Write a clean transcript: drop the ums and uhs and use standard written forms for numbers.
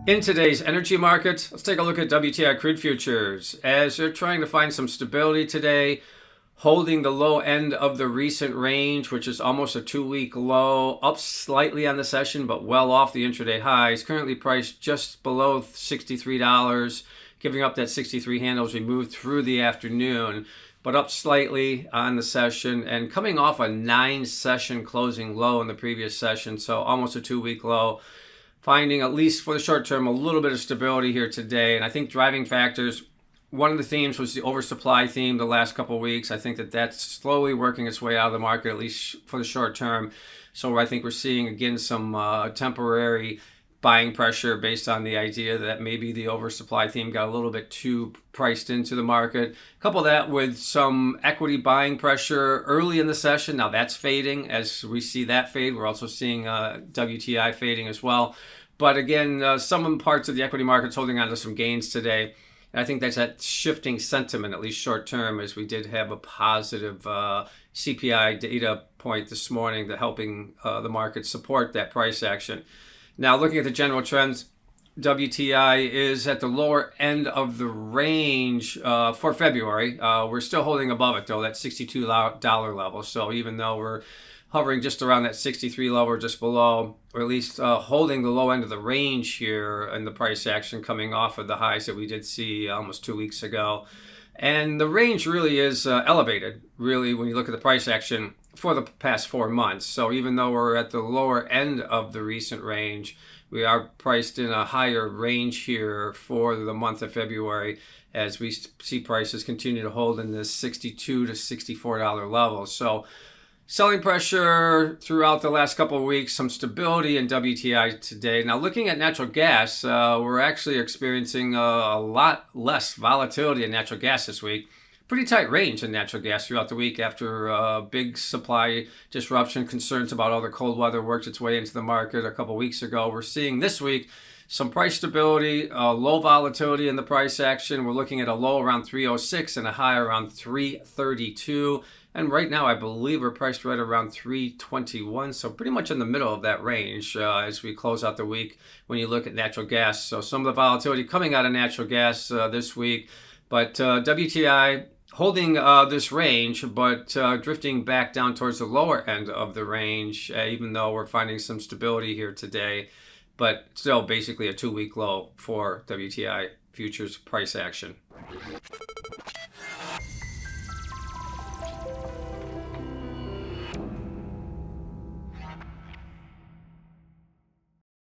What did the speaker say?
In today's energy market, let's take a look at WTI crude futures as they're trying to find some stability today, holding the low end of the recent range, which is almost a 2-week low, up slightly on the session, but well off the intraday highs. Currently priced just below $63, giving up that 63 handle as we move through the afternoon, but up slightly on the session and coming off a 9-session closing low in the previous session, so almost a 2-week low. Finding, at least for the short term, a little bit of stability here today. And I think driving factors, one of the themes was the oversupply theme the last couple of weeks. I think that that's slowly working its way out of the market, at least for the short term. So I think we're seeing, again, some temporary buying pressure based on the idea that maybe the oversupply theme got a little bit too priced into the market. Couple that with some equity buying pressure early in the session. Now that's fading. As we see that fade, we're also seeing WTI fading as well. But again, some parts of the equity market's holding on to some gains today. And I think that's that shifting sentiment, at least short term, as we did have a positive CPI data point this morning that helping the market support that price action. Now, looking at the general trends, WTI is at the lower end of the range for February. We're still holding above it, though, that $62 level. So even though we're hovering just around that 63 level or just below, or at least holding the low end of the range here in the price action coming off of the highs that we did see almost 2 weeks ago. And the range really is elevated, really, when you look at the price action for the past 4 months. So even though we're at the lower end of the recent range, we are priced in a higher range here for the month of February as we see prices continue to hold in this $62 to $64 level. So selling pressure throughout the last couple of weeks, some stability in WTI today. Now, looking at natural gas, we're actually experiencing a lot less volatility in natural gas this week. Pretty tight range in natural gas throughout the week after big supply disruption, concerns about all the cold weather worked its way into the market a couple weeks ago. We're seeing this week some price stability, low volatility in the price action. We're looking at a low around 306 and a high around 332. And right now, I believe we're priced right around 321, so pretty much in the middle of that range as we close out the week when you look at natural gas. So some of the volatility coming out of natural gas this week, but WTI holding this range, but drifting back down towards the lower end of the range, even though we're finding some stability here today, but still basically a 2-week low for WTI futures price action.